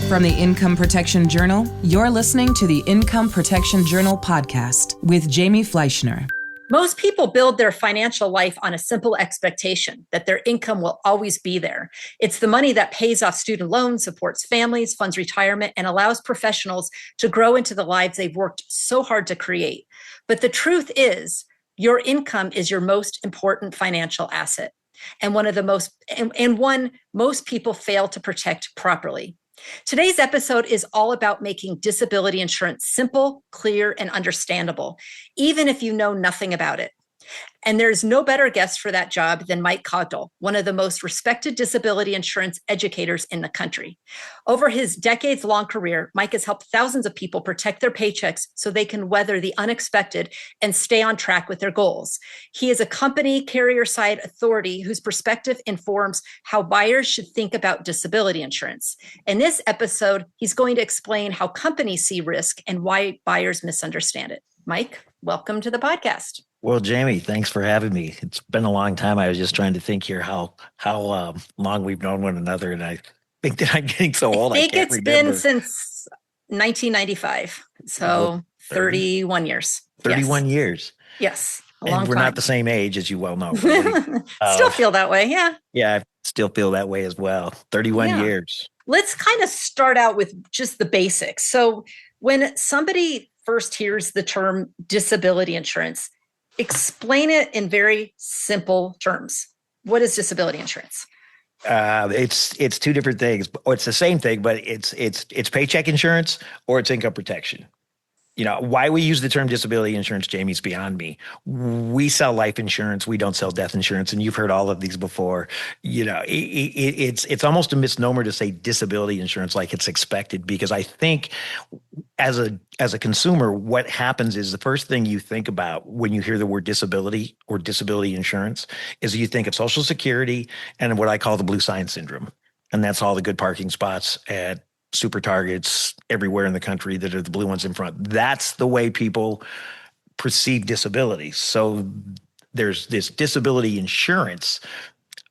From the Income Protection Journal, you're listening to the Income Protection Journal podcast with Jamie Fleischner. Most people build their financial life on a simple expectation that their income will always be there. It's the money that pays off student loans, supports families, funds retirement, and allows professionals to grow into the lives they've worked so hard to create. But the truth is, your income is your most important financial asset, and one most people fail to protect properly. Today's episode is all about making disability insurance simple, clear, and understandable, even if you know nothing about it. And there's no better guest for that job than Mike Cogdall, one of the most respected disability insurance educators in the country. Over his decades-long career, Mike has helped thousands of people protect their paychecks so they can weather the unexpected and stay on track with their goals. He is a company carrier-side authority whose perspective informs how buyers should think about disability insurance. In this episode, he's going to explain how companies see risk and why buyers misunderstand it. Mike, welcome to the podcast. Well, Jamie, thanks for having me. It's been a long time. I was just trying to think here how long we've known one another, and I think that I'm getting so old. I think it's been since 1995, so 31 years. 31 years. Yes, a long time. We're not the same age, as you well know. Still feel that way, yeah. Yeah, I still feel that way as well. 31 years. Let's kind of start out with just the basics. So when somebody first hears the term disability insurance, explain it in very simple terms. What is disability insurance? It's two different things. It's the same thing, but it's paycheck insurance or it's income protection. You know, why we use the term disability insurance, Jamie, is beyond me. We sell life insurance. We don't sell death insurance. And you've heard all of these before. You know, it's almost a misnomer to say disability insurance like it's expected, because I think as a consumer, what happens is the first thing you think about when you hear the word disability or disability insurance is you think of Social Security and what I call the blue sign syndrome. And that's all the good parking spots at super targets everywhere in the country that are the blue ones in front. That's the way people perceive disability. So there's this disability insurance,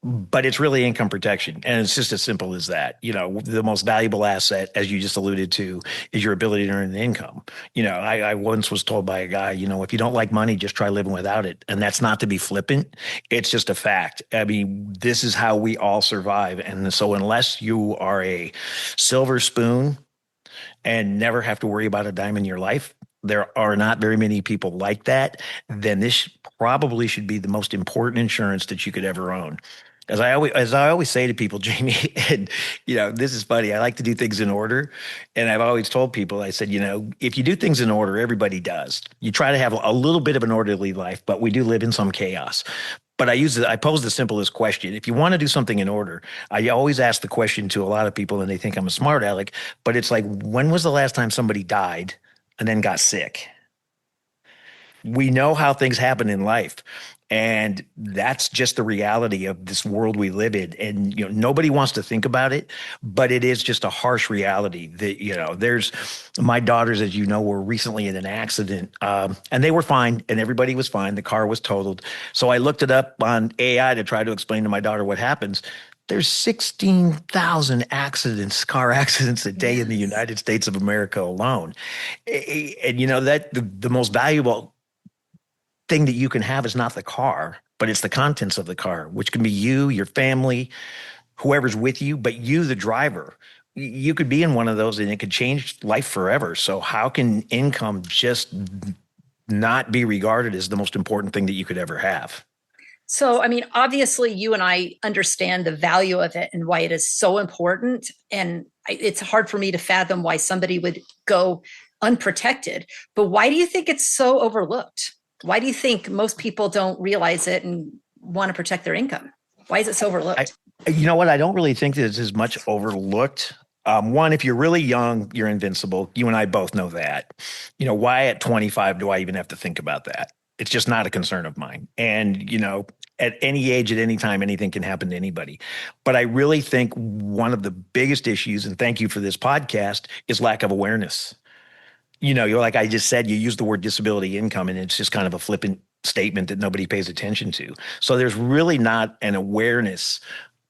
but it's really income protection. And it's just as simple as that. You know, the most valuable asset, as you just alluded to, is your ability to earn an income. You know, I once was told by a guy, you know, if you don't like money, just try living without it. And that's not to be flippant. It's just a fact. I mean, this is how we all survive. And so unless you are a silver spoon and never have to worry about a dime in your life, there are not very many people like that, then this probably should be the most important insurance that you could ever own. As I always say to people, Jamie, and you know, this is funny. I like to do things in order, and I've always told people, I said, you know, if you do things in order, everybody does. You try to have a little bit of an orderly life, but we do live in some chaos. But I pose the simplest question. If you want to do something in order, I always ask the question to a lot of people, and they think I'm a smart aleck. But it's like, when was the last time somebody died and then got sick? We know how things happen in life. And that's just the reality of this world we live in. And, you know, nobody wants to think about it, but it is just a harsh reality that, you know, my daughters, as you know, were recently in an accident, and they were fine and everybody was fine. The car was totaled. So I looked it up on AI to try to explain to my daughter what happens. There's 16,000 car accidents a day in the United States of America alone. And, you know, that the most valuable thing that you can have is not the car, but it's the contents of the car, which can be you, your family, whoever's with you, but you, the driver. You could be in one of those and it could change life forever. So how can income just not be regarded as the most important thing that you could ever have? So, I mean, obviously you and I understand the value of it and why it is so important. And it's hard for me to fathom why somebody would go unprotected. But why do you think it's so overlooked? Why do you think most people don't realize it and want to protect their income? Why is it so overlooked? You know what? I don't really think that it's as much overlooked. One, if you're really young, you're invincible. You and I both know that. You know, why at 25 do I even have to think about that? It's just not a concern of mine. And, you know, at any age, at any time, anything can happen to anybody. But I really think one of the biggest issues, and thank you for this podcast, is lack of awareness. You know, you're like I just said, you use the word disability income, and it's just kind of a flippant statement that nobody pays attention to. So there's really not an awareness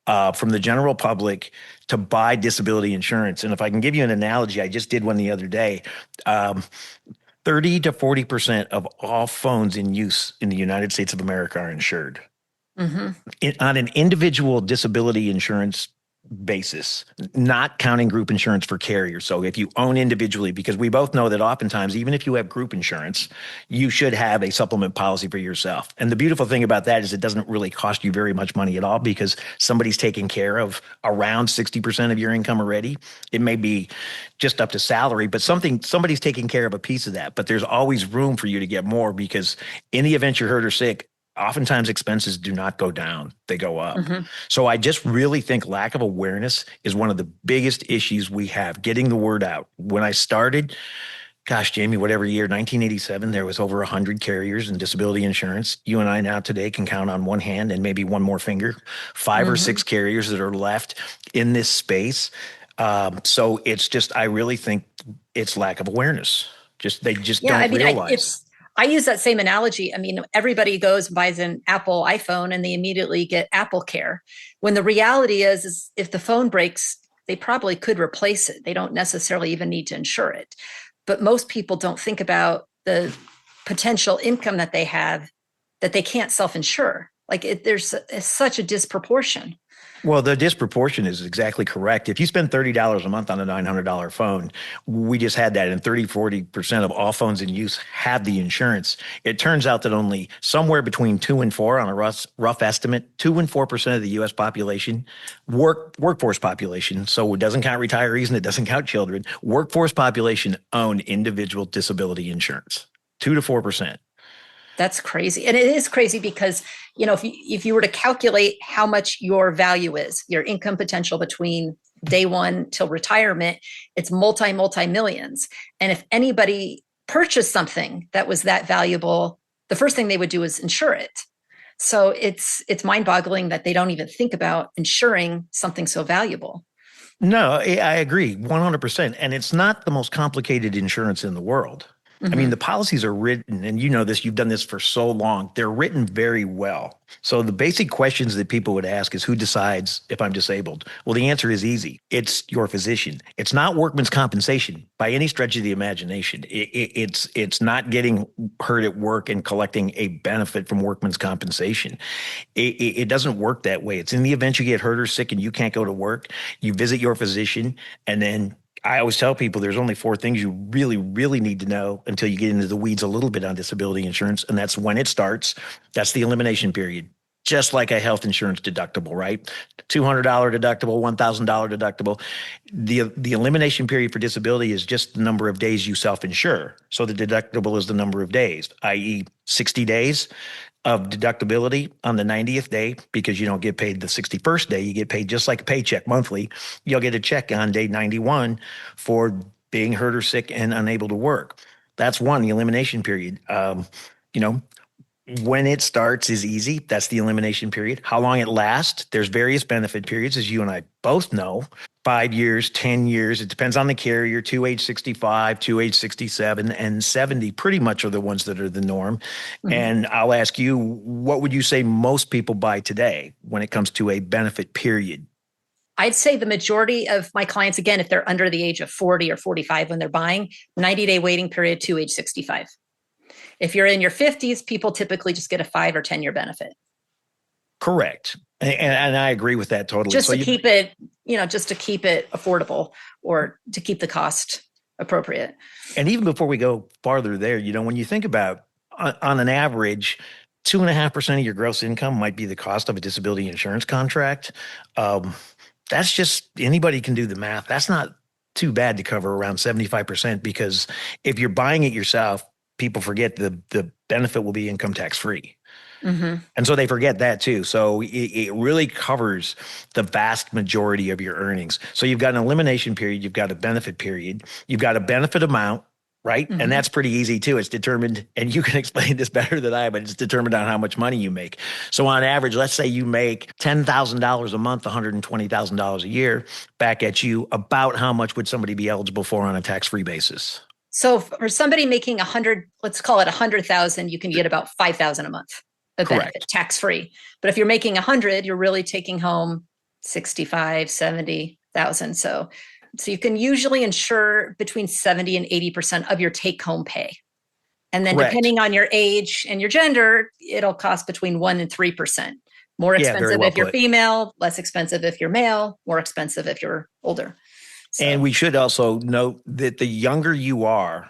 from the general public to buy disability insurance. And if I can give you an analogy, I just did one the other day. 30 to 40% of all phones in use in the United States of America are insured. On an individual disability insurance basis, not counting group insurance for carriers. So if you own individually, because we both know that oftentimes, even if you have group insurance, you should have a supplement policy for yourself. And the beautiful thing about that is it doesn't really cost you very much money at all because somebody's taking care of around 60% of your income already. It may be just up to salary, but somebody's taking care of a piece of that. But there's always room for you to get more because in the event you're hurt or sick, oftentimes expenses do not go down, they go up. So I just really think lack of awareness is one of the biggest issues we have, getting the word out. When I started, gosh, Jamie, whatever year, 1987, there was over 100 carriers in disability insurance. You and I now today can count on one hand and maybe one more finger, 5 or 6 carriers that are left in this space. So it's just, I really think it's lack of awareness. They just don't realize. I use that same analogy. I mean, everybody goes and buys an Apple iPhone and they immediately get Apple Care. When the reality is if the phone breaks, they probably could replace it. They don't necessarily even need to insure it. But most people don't think about the potential income that they have that they can't self-insure. There's such a disproportion. Well, the disproportion is exactly correct. If you spend $30 a month on a $900 phone, we just had that, and 40% of all phones in use have the insurance. It turns out that only somewhere between 2 and 4 on a rough estimate, 2 and 4% of the U.S. population, workforce population, so it doesn't count retirees and it doesn't count children, workforce population own individual disability insurance, 2 to 4%. That's crazy. And it is crazy because, if you were to calculate how much your value is, your income potential between day one till retirement, it's multi-millions. And if anybody purchased something that was that valuable, the first thing they would do is insure it. So it's mind-boggling that they don't even think about insuring something so valuable. No, I agree 100%. And it's not the most complicated insurance in the world. I mean, the policies are written, and you know this, you've done this for so long, they're written very well. So the basic questions that people would ask is who decides if I'm disabled? Well, the answer is easy. It's your physician. It's not workman's compensation by any stretch of the imagination. It's not getting hurt at work and collecting a benefit from workman's compensation. It doesn't work that way. It's in the event you get hurt or sick and you can't go to work, you visit your physician, and then I always tell people there's only 4 things you really, really need to know until you get into the weeds a little bit on disability insurance. And that's when it starts. That's the elimination period. Just like a health insurance deductible, right? $200 deductible, $1,000 deductible. The elimination period for disability is just the number of days you self-insure. So the deductible is the number of days, i.e. 60 days of deductibility on the 90th day, because you don't get paid the 61st day. You get paid just like a paycheck monthly. You'll get a check on day 91 for being hurt or sick and unable to work. That's one, the elimination period. When it starts is easy. That's the elimination period. How long it lasts, there's various benefit periods, as you and I both know. 5 years, 10 years. It depends on the carrier. To age 65, to age 67, and 70 pretty much are the ones that are the norm. And I'll ask you, what would you say most people buy today when it comes to a benefit period? I'd say the majority of my clients, again, if they're under the age of 40 or 45 when they're buying, 90-day waiting period to age 65. If you're in your 50s, people typically just get a 5 or 10-year benefit. Correct. And I agree with that totally. Just to keep it affordable or to keep the cost appropriate. And even before we go farther there, when you think about on an average, 2.5% of your gross income might be the cost of a disability insurance contract. That's just, anybody can do the math. That's not too bad to cover around 75%, because if you're buying it yourself, people forget the benefit will be income tax free. And so they forget that too. So it really covers the vast majority of your earnings. So you've got an elimination period, you've got a benefit period, you've got a benefit amount, right? And that's pretty easy too. It's determined, and you can explain this better than I, but it's determined on how much money you make. So on average, let's say you make $10,000 a month, $120,000 a year. Back at you, about how much would somebody be eligible for on a tax-free basis? So for somebody making 100, let's call it 100,000, you can get about 5,000 a month of benefit, tax-free. But if you're making 100, you're really taking home 65, 70,000. So you can usually insure between 70 and 80% of your take home pay. And then Correct. depending on your age and your gender, it'll cost between 1% and 3%. More expensive if you're female, less expensive if you're male, more expensive if you're older. So. And we should also note that the younger you are,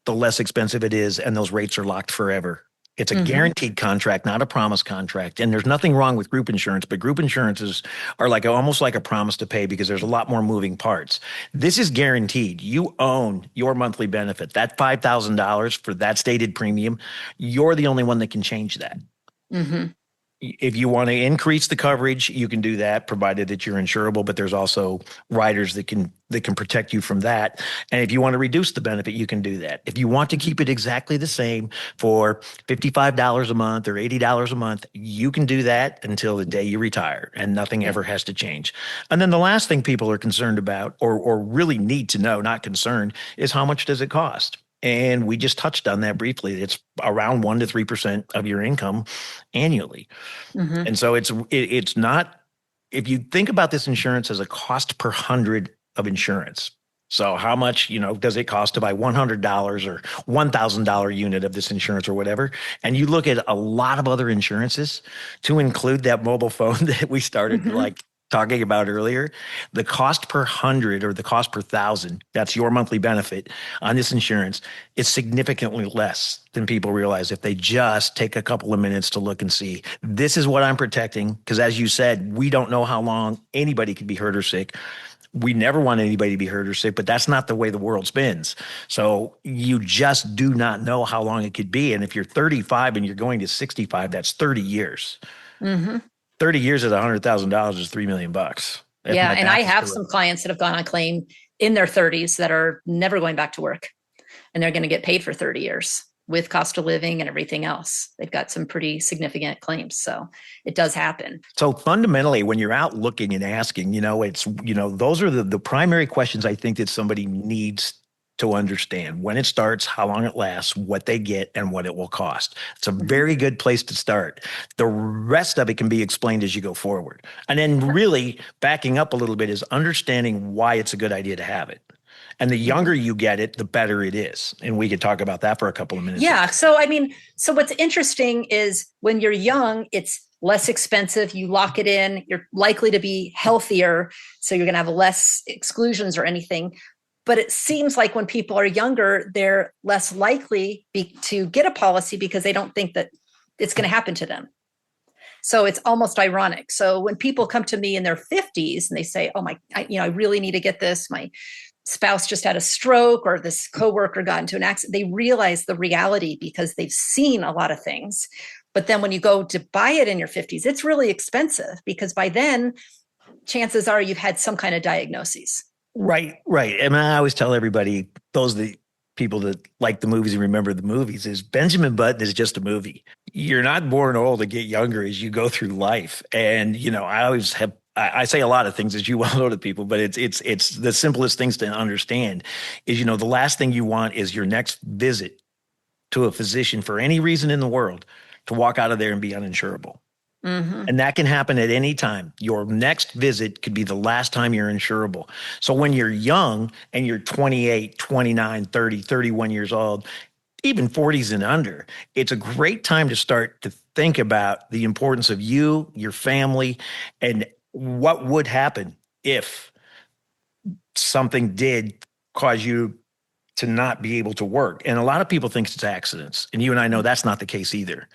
the less expensive it is, and those rates are locked forever. It's a guaranteed contract, not a promise contract. And there's nothing wrong with group insurance, but group insurances are almost like a promise to pay because there's a lot more moving parts. This is guaranteed. You own your monthly benefit. That $5,000 for that stated premium, you're the only one that can change that. Mm-hmm. If you want to increase the coverage, you can do that, provided that you're insurable. But there's also riders that can protect you from that. And if you want to reduce the benefit, you can do that. If you want to keep it exactly the same for $55 a month or $80 a month, you can do that until the day you retire, and nothing ever has to change. And then the last thing people are concerned about, or really need to know, not concerned, is how much does it cost? And we just touched on that briefly. It's around 1% to 3% of your income annually. Mm-hmm. And so it's not, if you think about this insurance as a cost per 100 of insurance. So how much, does it cost to buy $100 or $1,000 unit of this insurance or whatever? And you look at a lot of other insurances to include that mobile phone that we started talking about earlier, the cost per 100 or the cost per 1,000, that's your monthly benefit on this insurance, is significantly less than people realize if they just take a couple of minutes to look and see, this is what I'm protecting. Because as you said, we don't know how long anybody could be hurt or sick. We never want anybody to be hurt or sick, but that's not the way the world spins. So you just do not know how long it could be. And if you're 35 and you're going to 65, that's 30 years. Mm-hmm. 30 years at $100,000 is $3 million. Yeah. And I have some clients that have gone on claim in their 30s that are never going back to work, and they're going to get paid for 30 years with cost of living and everything else. They've got some pretty significant claims. So it does happen. So fundamentally, when you're out looking and asking, those are the primary questions I think that somebody needs to understand: when it starts, how long it lasts, what they get, and what it will cost. It's a very good place to start. The rest of it can be explained as you go forward. And then really backing up a little bit is understanding why it's a good idea to have it. And the younger you get it, the better it is. And we could talk about that for a couple of minutes. Yeah. So what's interesting is when you're young, it's less expensive. You lock it in, you're likely to be healthier. So you're going to have less exclusions or anything. But it seems like when people are younger, they're less likely to get a policy because they don't think that it's going to happen to them. So it's almost ironic. So when people come to me in their 50s and they say, "Oh I really need to get this. My spouse just had a stroke, or this coworker got into an accident," they realize the reality because they've seen a lot of things. But then when you go to buy it in your 50s, it's really expensive because by then, chances are you've had some kind of diagnoses. Right. And I always tell everybody, people that like the movies and remember the movies, is Benjamin Button is just a movie. You're not born old to get younger as you go through life. And, I say a lot of things, as you well know, to people, but it's the simplest things to understand is, the last thing you want is your next visit to a physician for any reason in the world to walk out of there and be uninsurable. Mm-hmm. And that can happen at any time. Your next visit could be the last time you're insurable. So when you're young and you're 28, 29, 30, 31 years old, even 40s and under, it's a great time to start to think about the importance of you, your family, and what would happen if something did cause you to not be able to work. And a lot of people think it's accidents. And you and I know that's not the case either.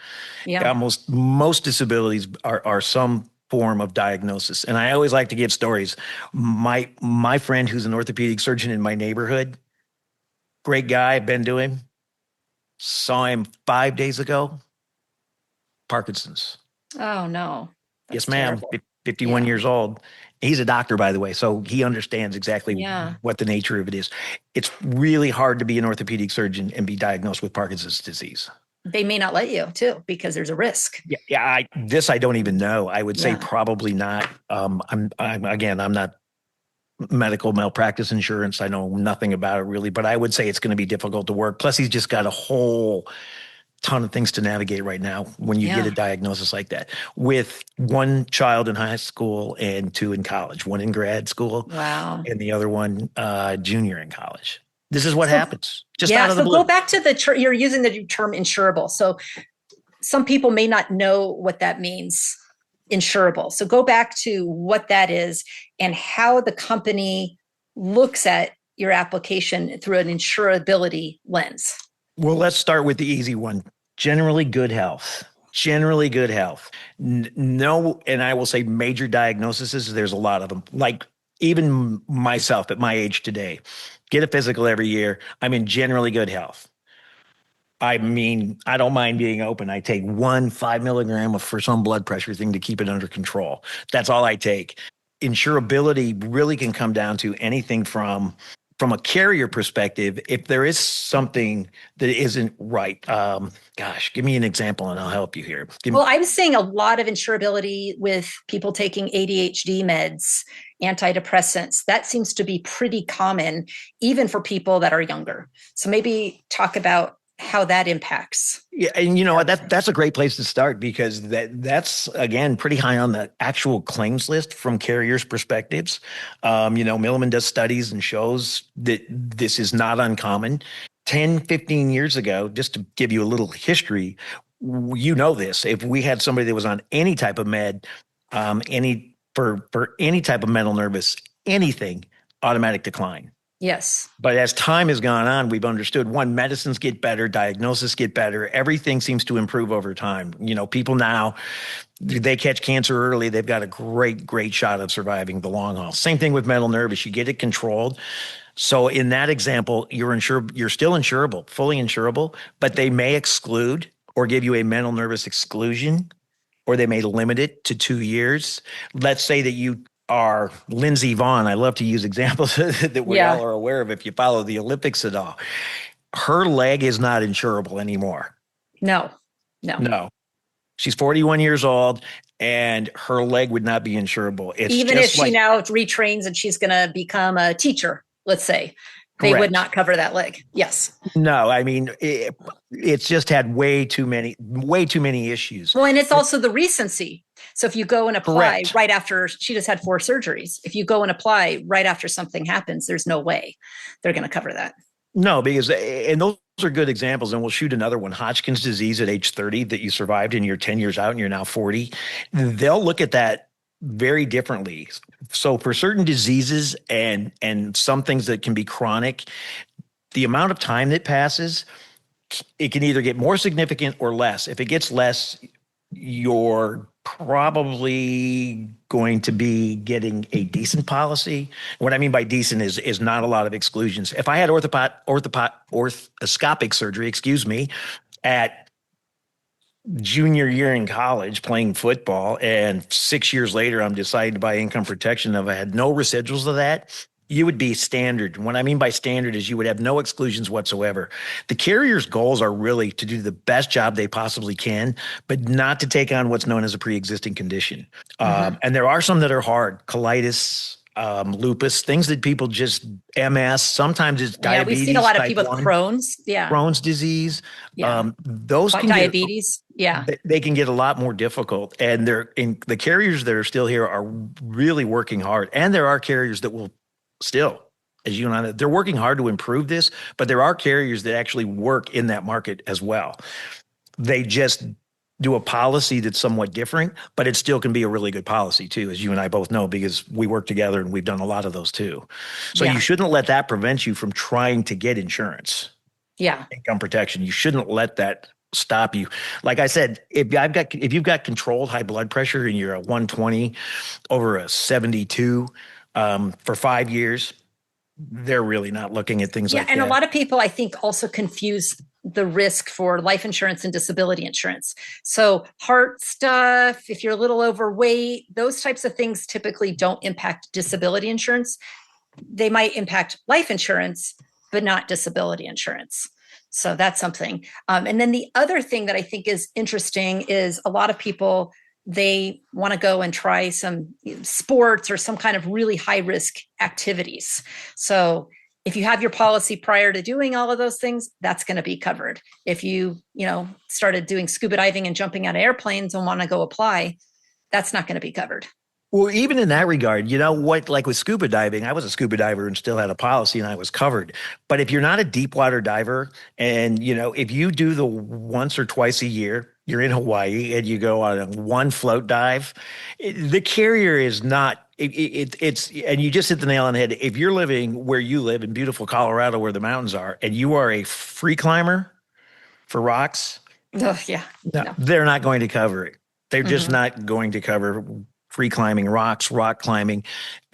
Yeah. Most disabilities are some form of diagnosis. And I always like to give stories. My friend who's an orthopedic surgeon in my neighborhood, great guy, been to him, saw him 5 days ago, Parkinson's. Oh, no. That's yes, ma'am. Terrible. 51 years old. He's a doctor, by the way, so he understands exactly what the nature of it is. It's really hard to be an orthopedic surgeon and be diagnosed with Parkinson's disease. They may not let you too, because there's a risk. I don't even know. I would say probably not. I'm not medical malpractice insurance. I know nothing about it really, but I would say it's going to be difficult to work. Plus, he's just got a whole ton of things to navigate right now when you get Yeah. a diagnosis like that, with one child in high school and two in college, one in grad school Wow. and the other one junior in college. This is what So, happens just yeah. out of the So go blue. back to you're using the term insurable. So some people may not know what that means, insurable. So go back to what that is and how the company looks at your application through an insurability lens. Well, let's start with the easy one. Generally good health. Generally good health. No, and I will say major diagnoses, there's a lot of them. Like even myself at my age today, get a physical every year. I'm in generally good health. I mean, I don't mind being open. I take 5 milligram for some blood pressure thing to keep it under control. That's all I take. Insurability really can come down to anything from a carrier perspective. If there is something that isn't right, gosh, give me an example and I'll help you here. Well, I'm seeing a lot of insurability with people taking ADHD meds, antidepressants. That seems to be pretty common, even for people that are younger. So maybe talk about how that impacts. Yeah, and you know what? That's a great place to start, because that's again pretty high on the actual claims list from carriers' perspectives. Milliman does studies and shows that this is not uncommon. 10, 15 years ago, just to give you a little history, you know this. If we had somebody that was on any type of med, for any type of mental nervous, anything, automatic decline. Yes. But as time has gone on, we've understood, one, medicines get better, diagnosis get better. Everything seems to improve over time. People now, they catch cancer early. They've got a great, great shot of surviving the long haul. Same thing with mental nervous. You get it controlled. So in that example, you're still insurable, fully insurable, but they may exclude or give you a mental nervous exclusion, or they may limit it to 2 years. Let's say that you are Lindsey Vonn. I love to use examples that we all are aware of if you follow the Olympics at all. Her leg is not insurable anymore. No. She's 41 years old and her leg would not be insurable. It's even if she now retrains and she's going to become a teacher, let's say, they would not cover that leg. Yes. No, I mean, it's just had way too many issues. Well, and it's also the recency. So if you go and apply right after, she just had 4 surgeries. If you go and apply right after something happens, there's no way they're going to cover that. No, because, and those are good examples. And we'll shoot another one. Hodgkin's disease at age 30 that you survived and you're 10 years out and you're now 40. They'll look at that very differently. So for certain diseases and some things that can be chronic, the amount of time that passes, it can either get more significant or less. If it gets less, you're probably going to be getting a decent policy. What I mean by decent is not a lot of exclusions. If I had orthoscopic surgery, at junior year in college playing football, and 6 years later I'm deciding to buy income protection, if I had no residuals of that, you would be standard. What I mean by standard is you would have no exclusions whatsoever. The carrier's goals are really to do the best job they possibly can, but not to take on what's known as a pre-existing condition. And there are some that are hard: colitis, lupus, things that people just, MS, sometimes it's diabetes. We've seen a lot of people with Crohn's. Crohn's disease. Those can diabetes. They can get a lot more difficult. And the carriers that are still here are really working hard. And there are carriers that will still, as you and I, they're working hard to improve this, but there are carriers that actually work in that market as well. They just do a policy that's somewhat different, but it still can be a really good policy too, as you and I both know, because we work together and we've done a lot of those too. So you shouldn't let that prevent you from trying to get insurance. Income protection. You shouldn't let that stop you. Like I said, if you've got controlled high blood pressure and you're at 120 over a 72 for 5 years, they're really not looking at things like that. And a lot of people, I think, also confuse the risk for life insurance and disability insurance. So heart stuff, if you're a little overweight, those types of things typically don't impact disability insurance. They might impact life insurance, but not disability insurance. So that's something. And then the other thing that I think is interesting is a lot of people, they want to go and try some sports or some kind of really high risk activities. So If you have your policy prior to doing all of those things, that's going to be covered. If you started doing scuba diving and jumping out of airplanes and want to go apply, that's not going to be covered. Well, even in that regard, you know what, like with scuba diving, I was a scuba diver and still had a policy and I was covered. But if you're not a deep water diver and, if you do the once or twice a year, you're in Hawaii and you go on a one float dive, the carrier is not, it's, and you just hit the nail on the head. If you're living where you live in beautiful Colorado where the mountains are and you are a free climber for rocks, oh, yeah, no, they're not going to cover it. They're just not going to cover free climbing rocks, rock climbing.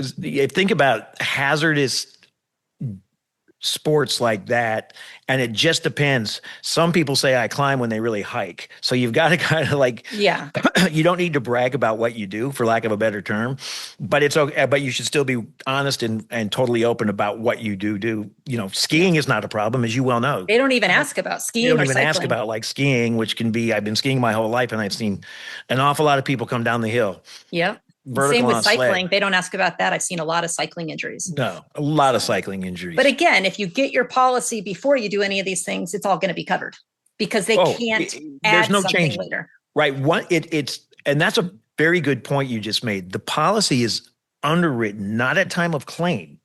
Think about hazardous sports like that, and it just depends. Some people say I climb when they really hike. So you've got to kind of you don't need to brag about what you do, for lack of a better term, but it's okay. But you should still be honest and totally open about what you do. Skiing is not a problem, as you well know. They don't even ask about skiing. They don't even cycling. ask about like skiing, which can be, I've been skiing my whole life and I've seen an awful lot of people come down the hill. Yep. Same with cycling. They don't ask about that. I've seen a lot of cycling injuries. No, a lot of cycling injuries. But again, if you get your policy before you do any of these things, it's all going to be covered because they can't add something change later. Right. And that's a very good point you just made. The policy is underwritten, not at time of claim.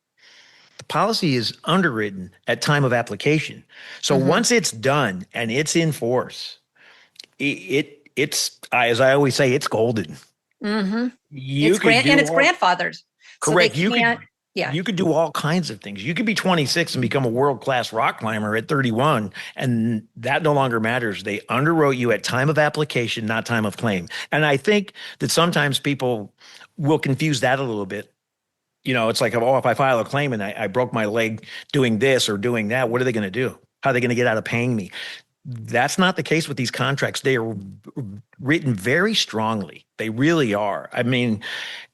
The policy is underwritten at time of application. So once it's done and it's in force, it's, as I always say, it's golden. Mm-hmm. It's grandfathered. Correct. So you could do all kinds of things. You could be 26 and become a world-class rock climber at 31, and that no longer matters. They underwrote you at time of application, not time of claim. And I think that sometimes people will confuse that a little bit. It's like, if I file a claim and I broke my leg doing this or doing that, what are they going to do? How are they going to get out of paying me? That's not the case with these contracts. They are written very strongly. They really are. I mean,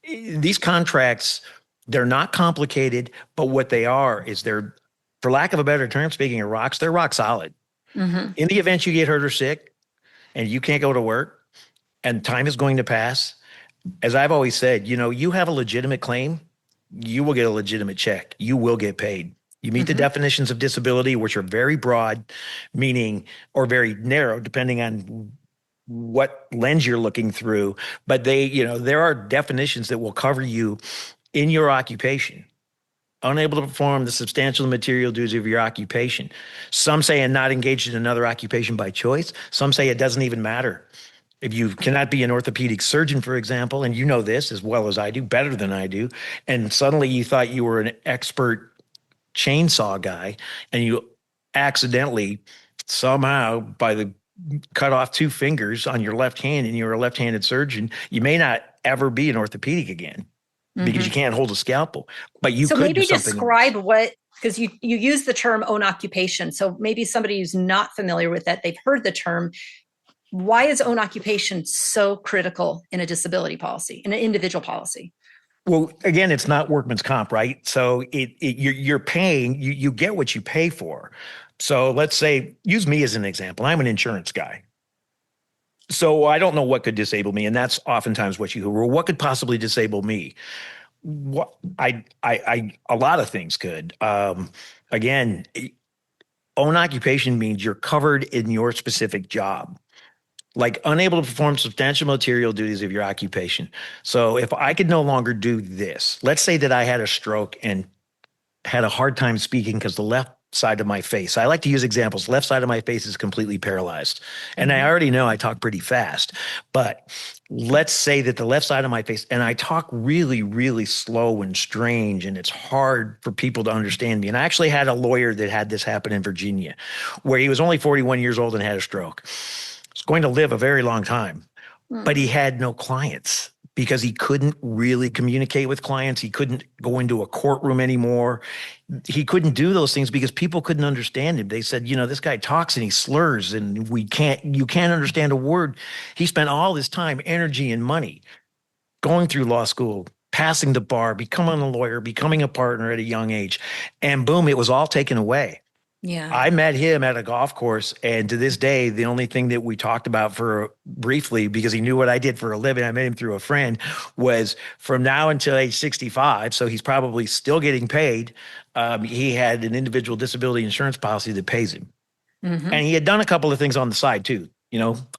these contracts, they're not complicated, but what they are is they're, for lack of a better term, speaking of rocks, they're rock solid. In the event you get hurt or sick and you can't go to work and time is going to pass, as I've always said, you have a legitimate claim, you will get a legitimate check. You will get paid. You meet the definitions of disability, which are very broad, meaning, or very narrow, depending on what lens you're looking through. But there are definitions that will cover you in your occupation. Unable to perform the substantial and material duties of your occupation. Some say and not engaged in another occupation by choice. Some say it doesn't even matter. If you cannot be an orthopedic surgeon, for example, and you know this as well as I do, better than I do, and suddenly you thought you were an expert chainsaw guy and you accidentally somehow cut off 2 fingers on your left hand and you're a left-handed surgeon, you may not ever be an orthopedic again because you can't hold a scalpel, but you could maybe do something. Describe because you use the term own occupation. So maybe somebody who's not familiar with that, they've heard the term. Why is own occupation so critical in a disability policy, in an individual policy? Well, again, it's not workman's comp, right? So you're paying, you get what you pay for. So let's say, use me as an example. I'm an insurance guy. So I don't know what could disable me. And that's oftentimes what what could possibly disable me? A lot of things could. Again, own occupation means you're covered in your specific job. Like unable to perform substantial material duties of your occupation. So if I could no longer do this, let's say that I had a stroke and had a hard time speaking because the left side of my face, I like to use examples, left side of my face is completely paralyzed. And I already know I talk pretty fast, but let's say that the left side of my face, and I talk really, really slow and strange, and it's hard for people to understand me. And I actually had a lawyer that had this happen in Virginia, where he was only 41 years old and had a stroke. Was going to live a very long time, but he had no clients because he couldn't really communicate with clients. He couldn't go into a courtroom anymore. He couldn't do those things because people couldn't understand him. They said, this guy talks and he slurs and you can't understand a word. He spent all his time, energy, and money going through law school, passing the bar, becoming a lawyer, becoming a partner at a young age. And boom, it was all taken away. Yeah. I met him at a golf course, and to this day, the only thing that we talked about for briefly, because he knew what I did for a living, I met him through a friend, was from now until age 65. So he's probably still getting paid. He had an individual disability insurance policy that pays him, and he had done a couple of things on the side too.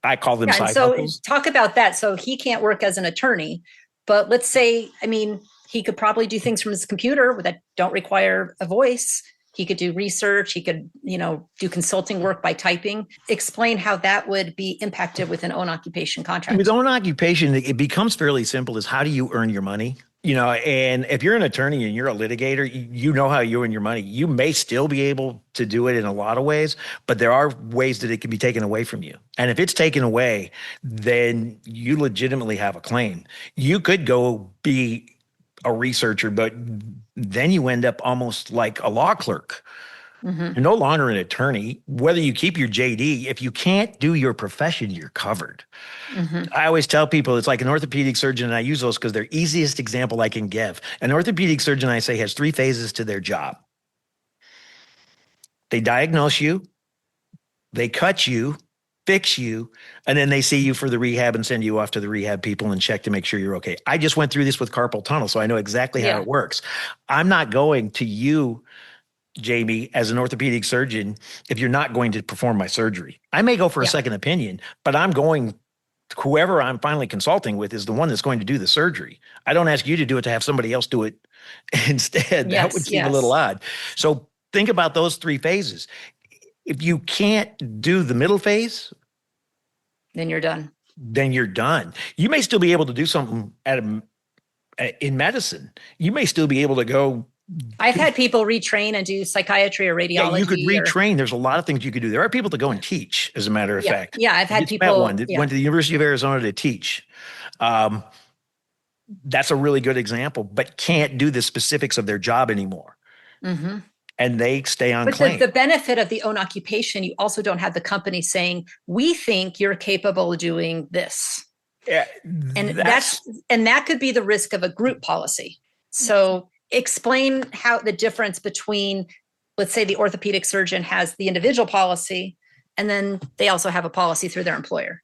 I call them Yeah, and side so hustles. talk about that. So he can't work as an attorney, but let's say, I mean, he could probably do things from his computer that don't require a voice. He could do research. He could, do consulting work by typing. Explain how that would be impacted with an own occupation contract. With own occupation, it becomes fairly simple. Is how do you earn your money? And if you're an attorney and you're a litigator, you know how you earn your money. You may still be able to do it in a lot of ways, but there are ways that it can be taken away from you. And if it's taken away, then you legitimately have a claim. You could go be a researcher, but then you end up almost like a law clerk. You're no longer an attorney. Whether you keep your JD, if you can't do your profession, you're covered. I always tell people it's like an orthopedic surgeon, and I use those because they're easiest example I can give. An orthopedic surgeon, I say, has 3 phases to their job. They diagnose you, they cut you, fix you, and then they see you for the rehab and send you off to the rehab people and check to make sure you're okay. I just went through this with carpal tunnel, so I know exactly how it works. I'm not going to you, Jamie, as an orthopedic surgeon, if you're not going to perform my surgery. I may go for a second opinion, but I'm going, whoever I'm finally consulting with is the one that's going to do the surgery. I don't ask you to do it to have somebody else do it instead. That would seem a little odd. So think about those 3 phases. If you can't do the middle phase, then you're done. You may still be able to do something in medicine. You may still be able to go. I've had people retrain and do psychiatry or radiology. Yeah, you could retrain. There's a lot of things you could do. There are people that go and teach, as a matter of fact. Yeah, I've had people. Went to the University of Arizona to teach. That's a really good example, but can't do the specifics of their job anymore. And they stay on claim. But the benefit of the own occupation, you also don't have the company saying, we think you're capable of doing this. Yeah, and that could be the risk of a group policy. So explain how the difference between, let's say the orthopedic surgeon has the individual policy, and then they also have a policy through their employer.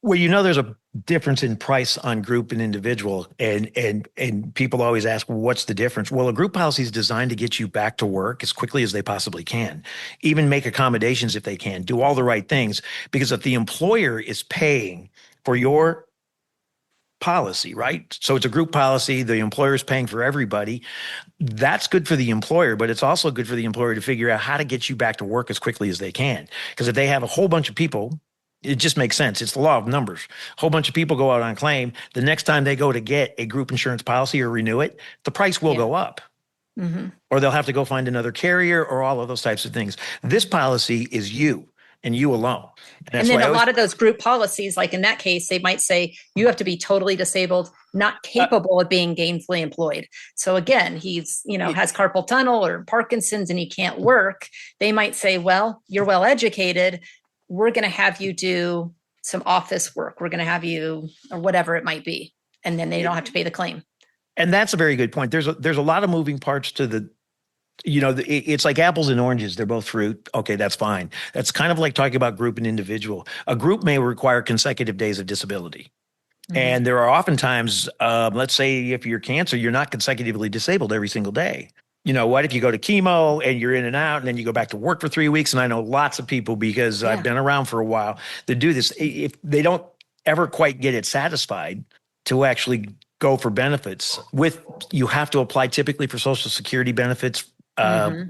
Well, there's a difference in price on group and individual, and people always ask, well, what's the difference? Well, a group policy is designed to get you back to work as quickly as they possibly can, even make accommodations if they can, do all the right things, because if the employer is paying for your policy, right? So it's a group policy. The employer is paying for everybody. That's good for the employer, but it's also good for the employer to figure out how to get you back to work as quickly as they can. Because if they have a whole bunch of people, it just makes sense. It's the law of numbers. A whole bunch of people go out on claim. The next time they go to get a group insurance policy or renew it, the price will go up. Or they'll have to go find another carrier or all of those types of things. This policy is you and you alone. And then a lot of those group policies, like in that case, they might say you have to be totally disabled, not capable of being gainfully employed. So again, he's, has carpal tunnel or Parkinson's and he can't work. They might say, well, you're well educated. We're going to have you do some office work. We're going to have you, or whatever it might be. And then they don't have to pay the claim. And that's a very good point. There's a lot of moving parts to the, it's like apples and oranges. They're both fruit. Okay, that's fine. That's kind of like talking about group and individual. A group may require consecutive days of disability. And there are oftentimes, let's say if you're cancer, you're not consecutively disabled every single day. You know what, if you go to chemo and you're in and out and then you go back to work for 3 weeks, and I know lots of people, because I've been around for a while, that do this, if they don't ever quite get it satisfied to actually go for benefits you have to apply typically for Social Security benefits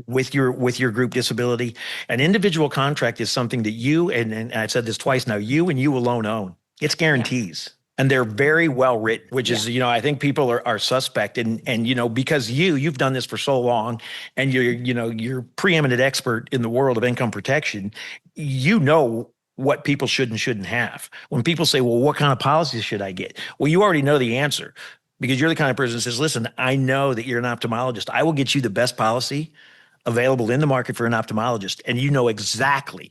with your group disability. An individual contract is something that you, and I've said this twice now, you and you alone own. It's guarantees. And they're very well written, which is, I think people are suspect. And because you've done this for so long and you're preeminent expert in the world of income protection, what people should and shouldn't have. When people say, well, what kind of policies should I get? Well, you already know the answer, because you're the kind of person that says, listen, I know that you're an ophthalmologist. I will get you the best policy available in the market for an ophthalmologist. And you know exactly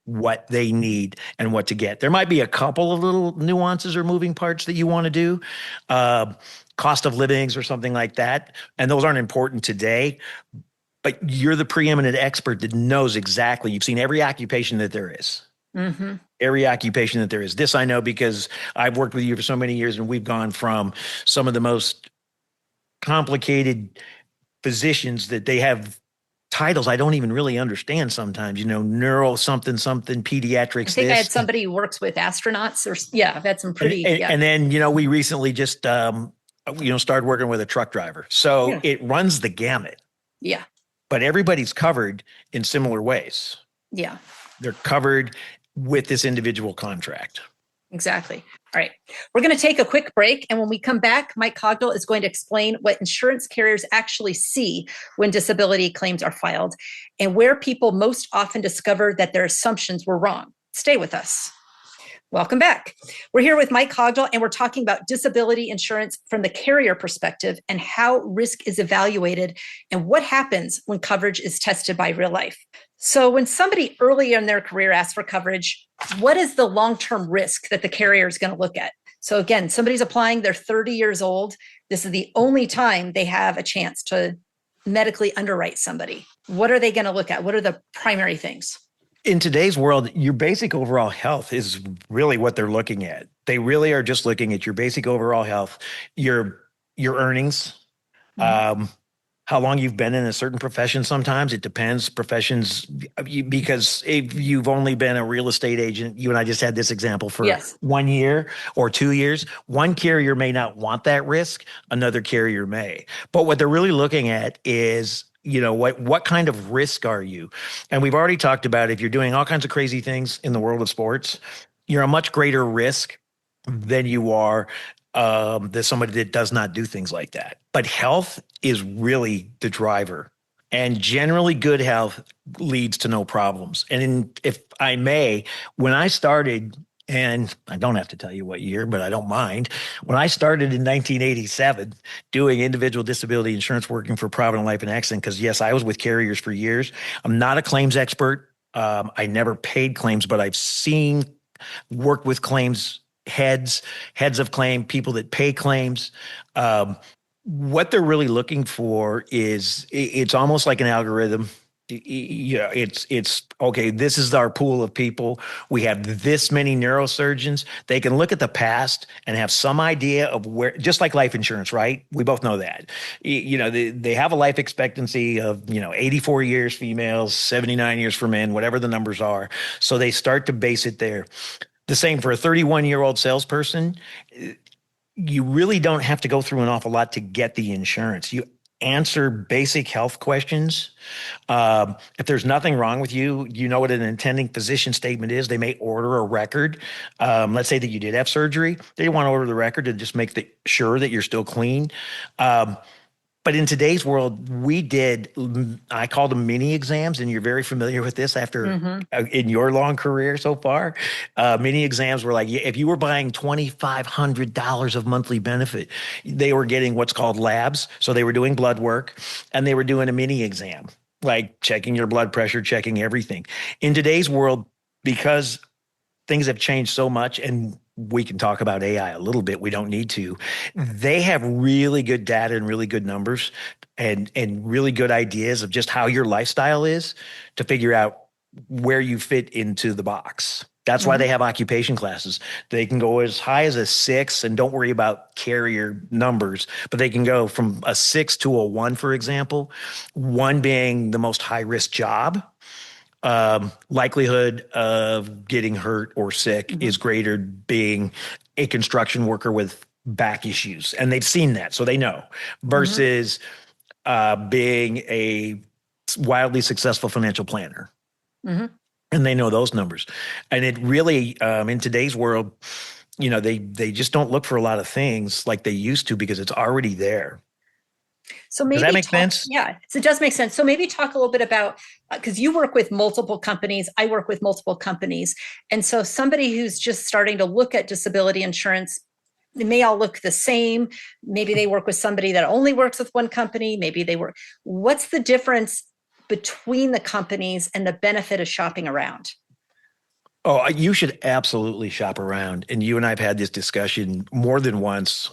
what they need and what to get. There might be a couple of little nuances or moving parts that you want to do, cost of livings or something like that. And those aren't important today. but you're the preeminent expert that knows exactly. You've seen every occupation that there is. Mm-hmm. Every occupation that there is. This I know because I've worked with you for so many years, and we've gone from some of the most complicated physicians that they have titles I don't even really understand sometimes, neural something, pediatrics. I think I had somebody who works with astronauts I've had some pretty, and then, we recently just, started working with a truck driver. So it runs the gamut. Yeah. But everybody's covered in similar ways. Yeah. They're covered with this individual contract. Exactly. All right. We're going to take a quick break. And when we come back, Mike Cogdall is going to explain what insurance carriers actually see when disability claims are filed and where people most often discover that their assumptions were wrong. Stay with us. Welcome back. We're here with Mike Cogdall, and we're talking about disability insurance from the carrier perspective and how risk is evaluated and what happens when coverage is tested by real life. So when somebody early in their career asks for coverage, what is the long-term risk that the carrier is going to look at? So again, somebody's applying, they're 30 years old. This is the only time they have a chance to medically underwrite somebody. What are they going to look at? What are the primary things? In today's world, your basic overall health is really what they're looking at. They really are just looking at your basic overall health, your earnings, how long you've been in a certain profession. Sometimes it depends professions, because if you've only been a real estate agent, you and I just had this example for 1 year or 2 years, one carrier may not want that risk, another carrier may. But what they're really looking at is, what kind of risk are you? And we've already talked about, if you're doing all kinds of crazy things in the world of sports, you're a much greater risk than you are than somebody that does not do things like that. But health is really the driver. And generally good health leads to no problems. And if I may, when I started, and I don't have to tell you what year, but I don't mind. When I started in 1987 doing individual disability insurance, working for Provident Life and Accident, because yes, I was with carriers for years. I'm not a claims expert. I never paid claims, but I've worked with claims heads of claim, people that pay claims. What they're really looking for is, it's almost like an algorithm. It's okay. This is our pool of people. We have this many neurosurgeons. They can look at the past and have some idea of where, just like life insurance, right? We both know that. They have a life expectancy of 84 years females, 79 years for men, whatever the numbers are. So they start to base it there. The same for a 31-year-old salesperson. You really don't have to go through an awful lot to get the insurance. You answer basic health questions. If there's nothing wrong with you, you know what an intending physician statement is. They may order a record. Let's say that you did have surgery. They want to order the record to just make sure that you're still clean. But in today's world, I call them mini exams, and you're very familiar with this in your long career so far. Mini exams were like, if you were buying $2,500 of monthly benefit, they were getting what's called labs. So they were doing blood work, and they were doing a mini exam, like checking your blood pressure, checking everything. In today's world, because things have changed so much, and we can talk about AI a little bit. We don't need to. They have really good data and really good numbers and really good ideas of just how your lifestyle is to figure out where you fit into the box. That's why they have occupation classes. They can go as high as a 6, and don't worry about carrier numbers, but they can go from a 6 to a 1, for example, 1 being the most high risk job. Likelihood of getting hurt or sick is greater being a construction worker with back issues. And they've seen that, so they know, versus being a wildly successful financial planner. And they know those numbers. And it really, in today's world, they just don't look for a lot of things like they used to, because it's already there. So maybe does that make sense? Yeah, so it does make sense. So maybe talk a little bit about, because you work with multiple companies, I work with multiple companies. And so somebody who's just starting to look at disability insurance, they may all look the same. Maybe they work with somebody that only works with one company. What's the difference between the companies and the benefit of shopping around? Oh, you should absolutely shop around. And you and I have had this discussion more than once.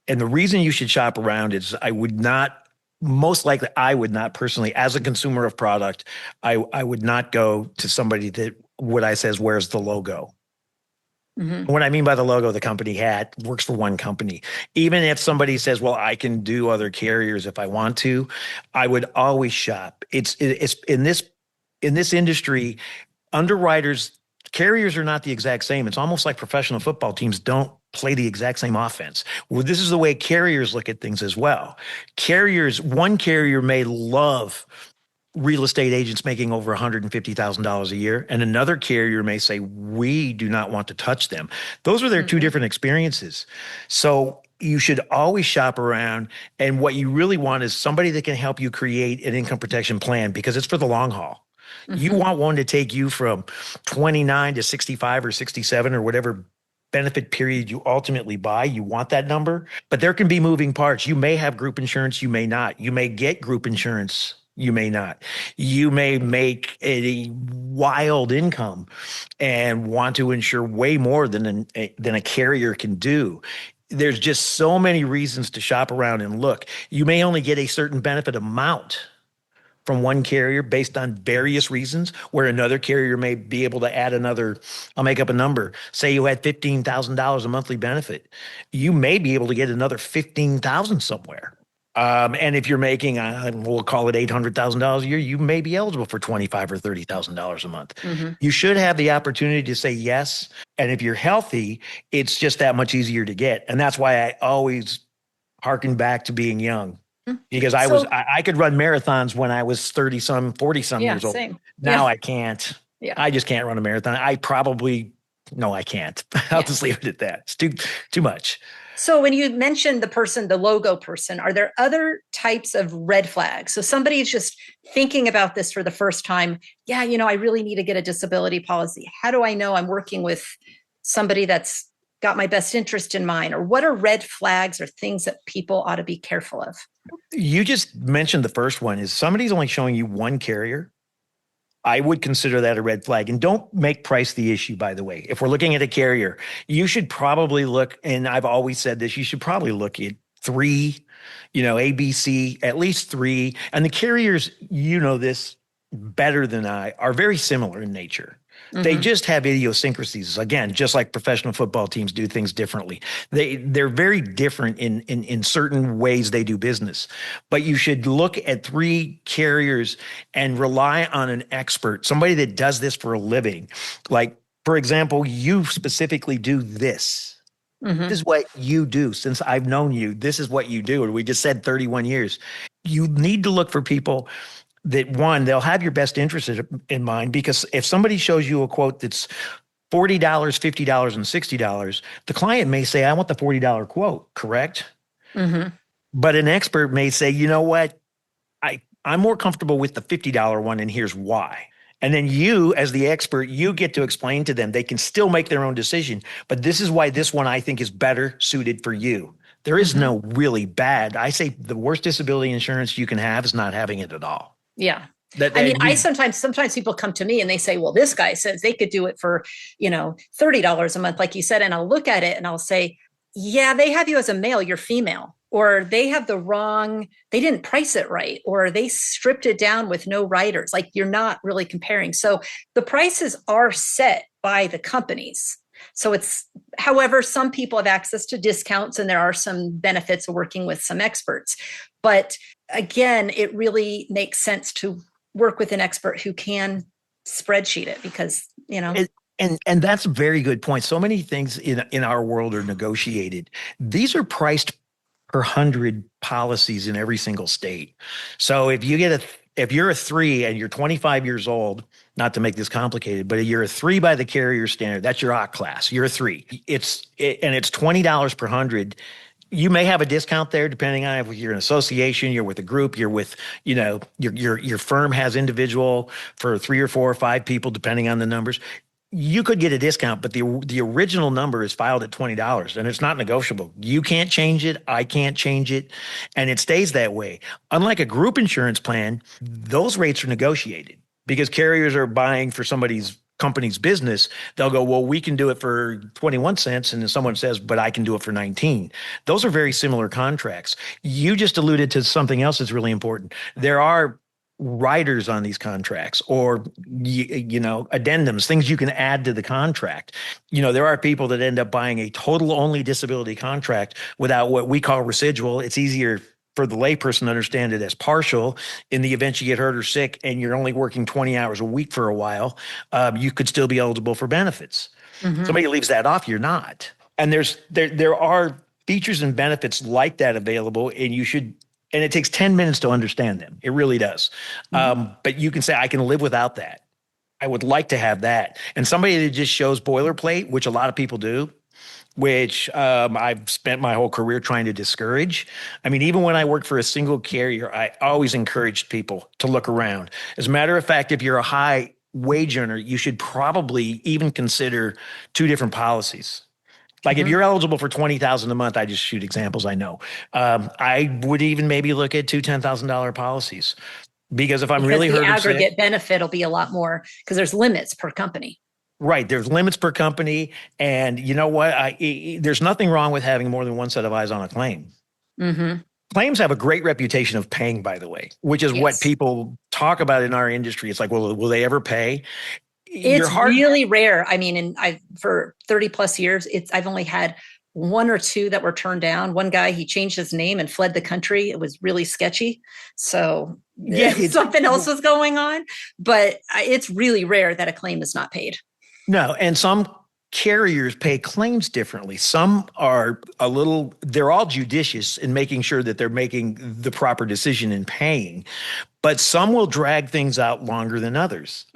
And the reason you should shop around is I would not most likely I would not personally, as a consumer of product, I would not go to somebody that what I says, where's the logo? Mm-hmm. What I mean by the logo, the company hat works for one company. Even if somebody says, well, I can do other carriers if I want to, I would always shop. It's in this industry, underwriters, carriers are not the exact same. It's almost like professional football teams don't play the exact same offense. Well, this is the way carriers look at things as well. One carrier may love real estate agents making over $150,000 a year, and another carrier may say, we do not want to touch them. Those are their two different experiences. So you should always shop around. And what you really want is somebody that can help you create an income protection plan, because it's for the long haul. You want one to take you from 29 to 65 or 67 or whatever benefit period you ultimately buy. You want that number, but there can be moving parts. You may have group insurance, you may not. You may get group insurance, you may not. You may make a wild income and want to insure way more than a carrier can do. There's just so many reasons to shop around and look. You may only get a certain benefit amount from one carrier based on various reasons, where another carrier may be able to add another, I'll make up a number. Say you had $15,000 a monthly benefit. You may be able to get another $15,000 somewhere. And if you're making, we'll call it $800,000 a year, you may be eligible for $25,000 or $30,000 a month. You should have the opportunity to say yes. And if you're healthy, it's just that much easier to get. And that's why I always harken back to being young. Because I could run marathons when I was 40 some years old. Same. Now I can't. Yeah. I just can't run a marathon. I can't. I'll just leave it at that. It's too much. So when you mentioned the logo person, are there other types of red flags? So somebody's just thinking about this for the first time. Yeah, I really need to get a disability policy. How do I know I'm working with somebody that's got my best interest in mind? Or what are red flags or things that people ought to be careful of? You just mentioned the first one is somebody's only showing you one carrier. I would consider that a red flag. And don't make price the issue, by the way. If we're looking at a carrier, you should probably look, and I've always said this, you should probably look at three, ABC, at least three. And the carriers, this better than I, are very similar in nature. They just have idiosyncrasies. Again, just like professional football teams do things differently. They're very different in certain ways they do business. But you should look at three carriers and rely on an expert, somebody that does this for a living. Like, for example, you specifically do this. This is what you do. Since I've known you, this is what you do. And we just said 31 years. You need to look for people that, one, they'll have your best interest in mind, because if somebody shows you a quote that's $40, $50, and $60, the client may say, I want the $40 quote, correct? But an expert may say, you know what? I'm more comfortable with the $50 one, and here's why. And then you, as the expert, you get to explain to them. They can still make their own decision, but this is why this one I think is better suited for you. There is no really bad. I say the worst disability insurance you can have is not having it at all. Yeah. Sometimes people come to me and they say, well, this guy says they could do it for, $30 a month, like you said. And I'll look at it and I'll say, yeah, they have you as a male, you're female, or they have they didn't price it right, or they stripped it down with no riders. Like, you're not really comparing. So the prices are set by the companies. So however, some people have access to discounts and there are some benefits of working with some experts. But again, it really makes sense to work with an expert who can spreadsheet it, because, And that's a very good point. So many things in our world are negotiated. These are priced per 100 policies in every single state. So if you're a 3 and you're 25 years old, not to make this complicated, but you're a 3 by the carrier standard, that's your OC class. You're a 3. It's $20 per 100. You may have a discount there depending on if you're an association, you're with a group, you're with, your firm has individual for 3 or 4 or 5 people, depending on the numbers. You could get a discount, but the original number is filed at $20 and it's not negotiable. You can't change it. I can't change it. And it stays that way. Unlike a group insurance plan, those rates are negotiated because carriers are buying for somebody's company's business, they'll go, well, we can do it for 21 cents. And then someone says, but I can do it for 19. Those are very similar contracts. You just alluded to something else that's really important. There are riders on these contracts, or addendums, things you can add to the contract. There are people that end up buying a total only disability contract without what we call residual. It's easier for the layperson to understand it as partial. In the event you get hurt or sick and you're only working 20 hours a week for a while, you could still be eligible for benefits. Somebody leaves that off, you're not. And there are features and benefits like that available, and it takes 10 minutes to understand them. It really does. But you can say, I can live without that. I would like to have that. And somebody that just shows boilerplate, which a lot of people do, which I've spent my whole career trying to discourage. I mean, even when I worked for a single carrier, I always encouraged people to look around. As a matter of fact, if you're a high wage earner, you should probably even consider 2 different policies. Like if you're eligible for $20,000 a month, I just shoot examples, I know. I would even maybe look at 2 $10,000 policies, because if I'm really hurt, the aggregate benefit will be a lot more because there's limits per company. Right. There's limits per company. And you know what? There's nothing wrong with having more than one set of eyes on a claim. Claims have a great reputation of paying, by the way, which is what people talk about in our industry. It's like, well, will they ever pay? It's really rare. I mean, for 30 plus years, I've only had 1 or 2 that were turned down. One guy, he changed his name and fled the country. It was really sketchy. So something else was going on, but it's really rare that a claim is not paid. No. And some carriers pay claims differently. Some are they're all judicious in making sure that they're making the proper decision in paying. But some will drag things out longer than others.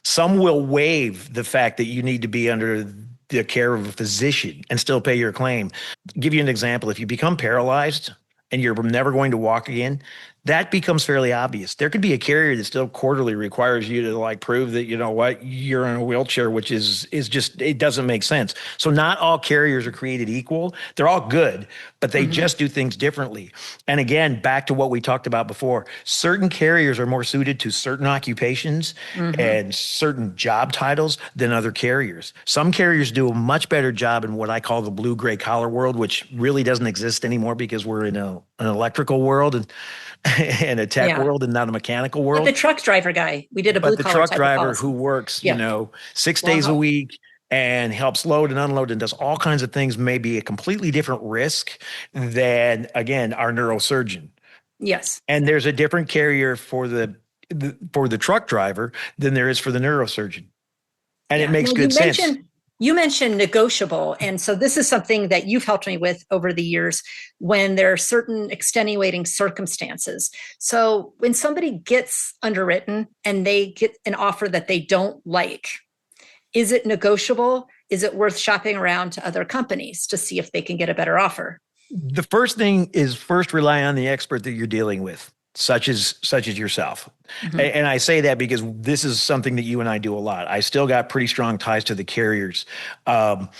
Some will waive the fact that you need to be under the care of a physician and still pay your claim. Give you an example. If you become paralyzed and you're never going to walk again, that becomes fairly obvious. There could be a carrier that still quarterly requires you to prove that, you're in a wheelchair, which is just, it doesn't make sense. So not all carriers are created equal. They're all good, but they just do things differently. And again, back to what we talked about before, certain carriers are more suited to certain occupations and certain job titles than other carriers. Some carriers do a much better job in what I call the blue gray collar world, which really doesn't exist anymore because we're in an electrical world and a tech world and not a mechanical world. But the truck driver guy, we did a blue collar the truck driver who works, 6 days a week and helps load and unload and does all kinds of things may be a completely different risk than, again, our neurosurgeon. Yes. And there's a different carrier for the truck driver than there is for the neurosurgeon. And it makes good sense. You mentioned negotiable. And so this is something that you've helped me with over the years when there are certain extenuating circumstances. So when somebody gets underwritten and they get an offer that they don't like, is it negotiable? Is it worth shopping around to other companies to see if they can get a better offer? The first thing is rely on the expert that you're dealing with, such as yourself. And I say that because this is something that you and I do a lot. I still got pretty strong ties to the carriers, and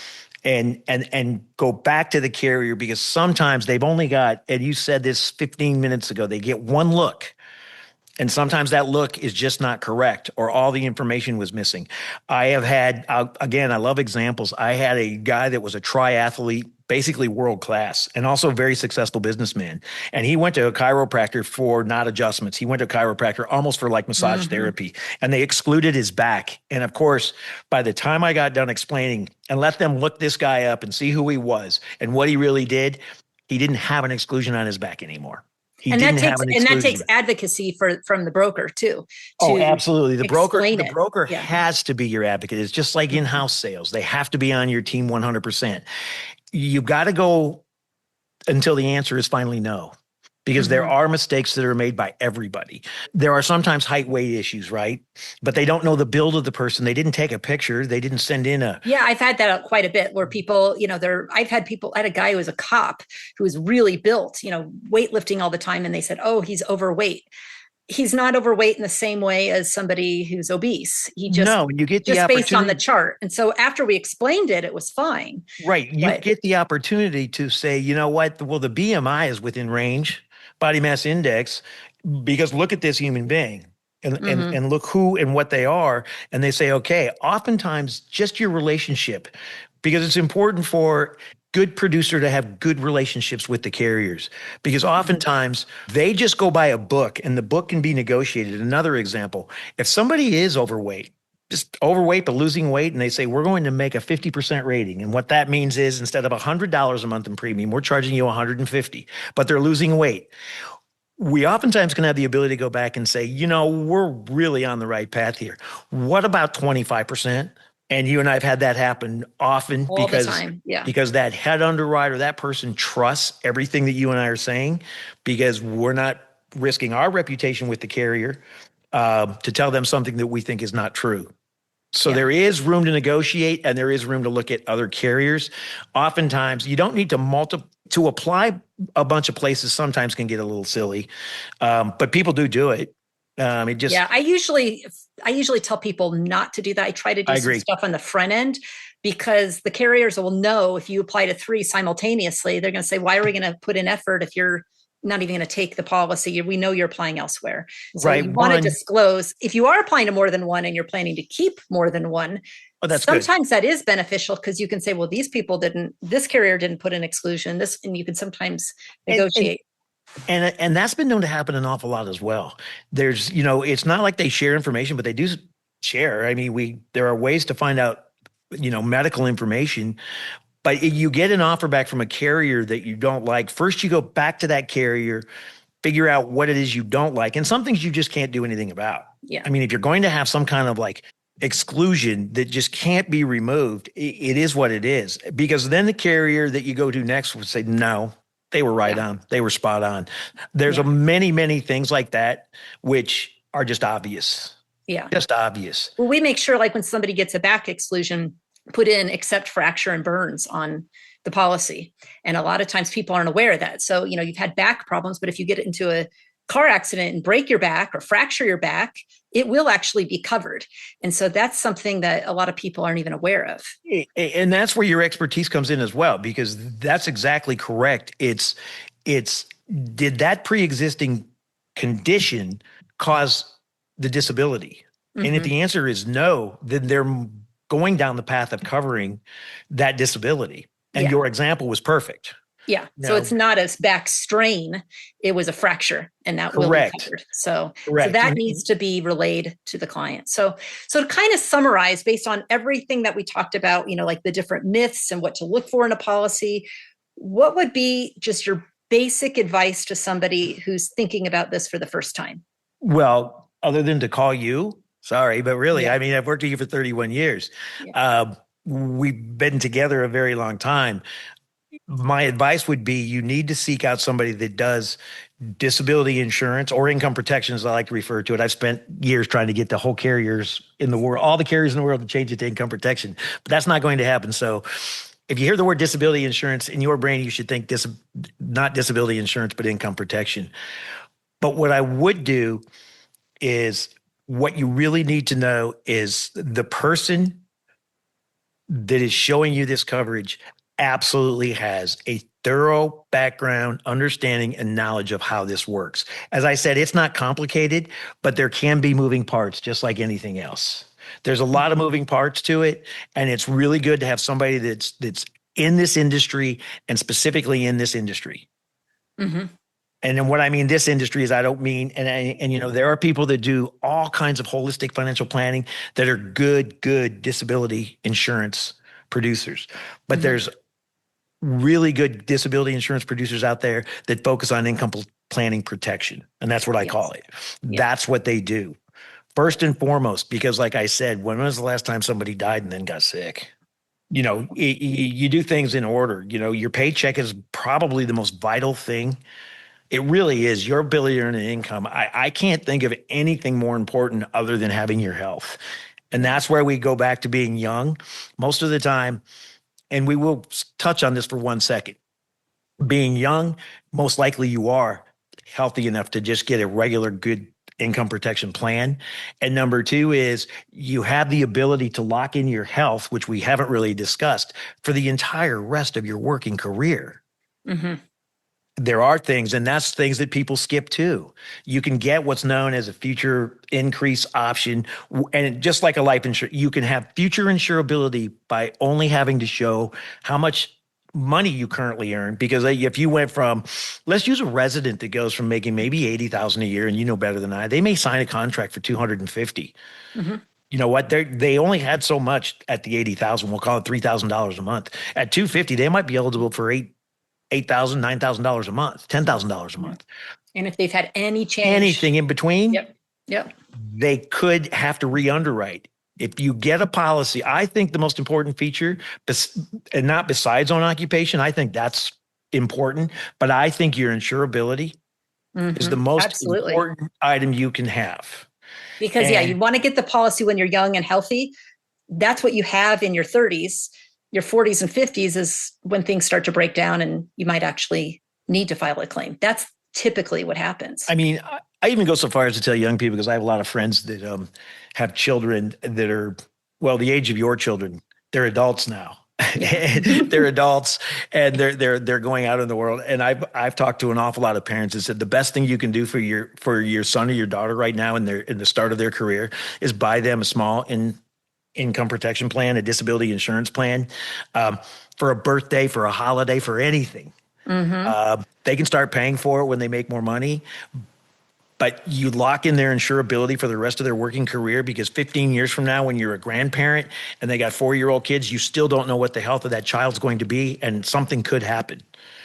go back to the carrier because sometimes they've only got, and you said this 15 minutes ago, they get one look. And sometimes that look is just not correct or all the information was missing. I have had, again, I love examples. I had a guy that was a triathlete, basically world class, and also a very successful businessman. And he went to a chiropractor for not adjustments. He went to a chiropractor almost for massage therapy, and they excluded his back. And of course, by the time I got done explaining and let them look this guy up and see who he was and what he really did, he didn't have an exclusion on his back anymore. That takes advocacy from the broker too. Oh, absolutely. The broker has to be your advocate. It's just like in-house sales. They have to be on your team 100%. You've got to go until the answer is finally no, because there are mistakes that are made by everybody. There are sometimes height weight issues, right? But they don't know the build of the person. They didn't take a picture. They didn't send in a. Yeah, I've had that quite a bit where people, I had a guy who was a cop who was really built, weightlifting all the time. And they said, oh, he's overweight. He's not overweight in the same way as somebody who's obese. You get the opportunity based on the chart. And so after we explained it, it was fine. Right. You get the opportunity to say, you know what? Well, the BMI is within range, body mass index, because look at this human being. and look who and what they are. And they say, okay, oftentimes just your relationship, because it's important for good producer to have good relationships with the carriers, because oftentimes they just go by a book and the book can be negotiated. Another example, if somebody is overweight, just overweight but losing weight, and they say, we're going to make a 50% rating. And what that means is instead of $100 a month in premium, we're charging you $150, but they're losing weight. We oftentimes can have the ability to go back and say, we're really on the right path here. What about 25%? And you and I have had that happen often all the time. Yeah. Because that head underwriter, that person trusts everything that you and I are saying, because we're not risking our reputation with the carrier to tell them something that we think is not true. So there is room to negotiate, and there is room to look at other carriers. Oftentimes, you don't need to apply a bunch of places. Sometimes can get a little silly, but people do it. I usually tell people not to do that. I try to do some stuff on the front end, because the carriers will know if you apply to 3 simultaneously, they're going to say, why are we going to put in effort if you're not even going to take the policy? We know you're applying elsewhere. So you want to disclose if you are applying to more than one and you're planning to keep more than one. Sometimes that is beneficial, because you can say, well, this carrier didn't put an exclusion, and you can sometimes negotiate. And that's been known to happen an awful lot as well. There's, it's not like they share information, but they do share. I mean, there are ways to find out, medical information, but you get an offer back from a carrier that you don't like. First, you go back to that carrier, figure out what it is you don't like. And some things you just can't do anything about. Yeah. I mean, if you're going to have some kind of exclusion that just can't be removed, it is what it is. Because then the carrier that you go to next would say, no, they were right on. They were spot on. There's many, many things like that, which are just obvious. Yeah. Just obvious. Well, we make sure, when somebody gets a back exclusion, put in except fracture and burns on the policy. And a lot of times people aren't aware of that. So, you've had back problems, but if you get into a car accident and break your back or fracture your back, it will actually be covered. And so that's something that a lot of people aren't even aware of. And that's where your expertise comes in as well, because that's exactly correct. It's did that pre-existing condition cause the disability? And if the answer is no, then they're going down the path of covering that disability. And your example was perfect. Yeah. So it's not a back strain. It was a fracture, and that will be covered. So that needs to be relayed to the client. So to kind of summarize, based on everything that we talked about, the different myths and what to look for in a policy, what would be just your basic advice to somebody who's thinking about this for the first time? Well, other than to call you, sorry, but really, I mean, I've worked with you for 31 years. Yeah. We've been together a very long time. My advice would be you need to seek out somebody that does disability insurance or income protection, as I like to refer to it. I've spent years trying to get the whole carriers in the world, all the carriers in the world, to change it to income protection, but that's not going to happen. So if you hear the word disability insurance in your brain, you should think not disability insurance, but income protection. But what I would do is, what you really need to know is the person that is showing you this coverage absolutely has a thorough background, understanding, and knowledge of how this works. As I said, it's not complicated, but there can be moving parts, just like anything else. There's a lot of moving parts to it, and it's really good to have somebody that's in this industry, and specifically in this industry. Mm-hmm. And then what I mean this industry is, I don't mean, and there are people that do all kinds of holistic financial planning that are good disability insurance producers. But there's really good disability insurance producers out there that focus on income planning protection. And that's what I call it. Yeah. That's what they do. First and foremost, because like I said, when was the last time somebody died and then got sick? You do things in order. Your paycheck is probably the most vital thing. It really is. Your ability to earn an income. I can't think of anything more important other than having your health. And that's where we go back to being young most of the time. And we will touch on this for 1 second. Being young, most likely you are healthy enough to just get a regular good income protection plan. And number 2 is you have the ability to lock in your health, which we haven't really discussed, for the entire rest of your working career. Mm-hmm. there are things, and that's things that people skip too. You can get what's known as a future increase option. And just like a life insurance, you can have future insurability by only having to show how much money you currently earn. Because if you went from, let's use a resident that goes from making maybe $80,000 a year, and you know better than I, they may sign a contract for $250. Mm-hmm. You know what? They only had so much at the $80,000. We'll call it $3,000 a month. At $250, they might be eligible for $8,000, $9,000 a month, $10,000 a month. And if they've had any change, anything in between, yep, they could have to re-underwrite. If you get a policy, I think the most important feature, and not besides on occupation, I think that's important, but I think your insurability is the most important item you can have. Because you want to get the policy when you're young and healthy. That's what you have in your 30s. Your 40s and 50s is when things start to break down and you might actually need to file a claim. That's typically what happens. I mean, I even go so far as to tell young people, because I have a lot of friends that have children that are, well, the age of your children. They're adults now. They're adults, and they're going out in the world. And I've talked to an awful lot of parents and said the best thing you can do for your son or your daughter right now in the start of their career is buy them a small income protection plan, a disability insurance plan, for a birthday, for a holiday, for anything. Mm-hmm. They can start paying for it when they make more money. But you lock in their insurability for the rest of their working career, because 15 years from now, when you're a grandparent and they got 4-year-old kids, you still don't know what the health of that child's going to be, and something could happen.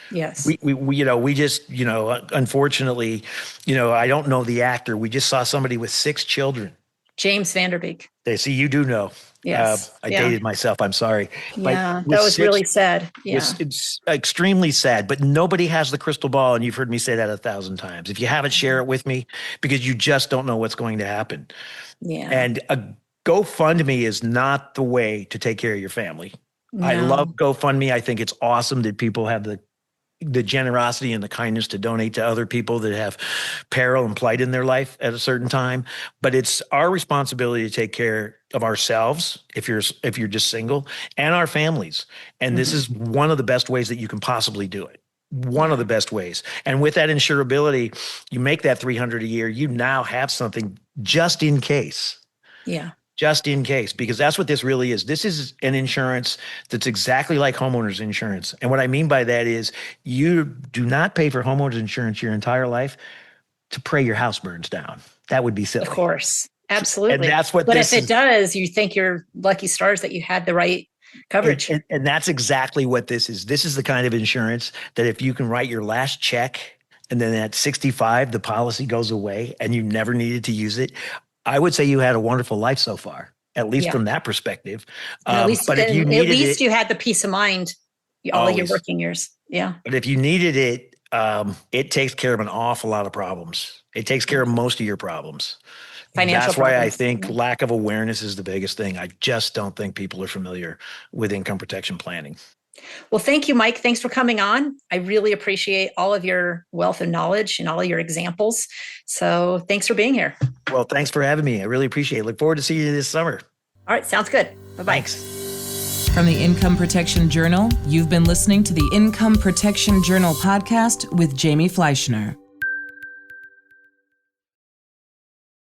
Yes. We just, unfortunately, I don't know the actor. We just saw somebody with 6 children. James Vanderbeek. They see, you do know. Yes. I dated myself. I'm sorry. Yeah, that was really sad. Yeah. It's extremely sad, but nobody has the crystal ball. And you've heard me say that 1,000 times. If you haven't, share it with me, because you just don't know what's going to happen. Yeah. And a GoFundMe is not the way to take care of your family. No. I love GoFundMe. I think it's awesome that people have the generosity and the kindness to donate to other people that have peril and plight in their life at a certain time. But it's our responsibility to take care of ourselves if you're just single, and our families. And this is one of the best ways that you can possibly do it. One of the best ways. And with that insurability, you make that $300 a year, you now have something just in case. Yeah. Just in case, because that's what this really is. This is an insurance that's exactly like homeowners insurance. And what I mean by that is you do not pay for homeowners insurance your entire life to pray your house burns down. That would be silly. Of course. Absolutely. And that's what But if it does, you think you're lucky stars that you had the right coverage. And that's exactly what this is. This is the kind of insurance that if you can write your last check and then at 65, the policy goes away and you never needed to use it, I would say you had a wonderful life so far, at least from that perspective. At least you had the peace of mind all of your working years. Yeah. But if you needed it, it takes care of an awful lot of problems. It takes care of most of your problems. That's why I think lack of awareness is the biggest thing. I just don't think people are familiar with income protection planning. Well, thank you, Mike. Thanks for coming on. I really appreciate all of your wealth of knowledge and all of your examples. So thanks for being here. Well, thanks for having me. I really appreciate it. Look forward to seeing you this summer. All right. Sounds good. Bye-bye. Thanks. From the Income Protection Journal, you've been listening to the Income Protection Journal podcast with Jamie Fleischner.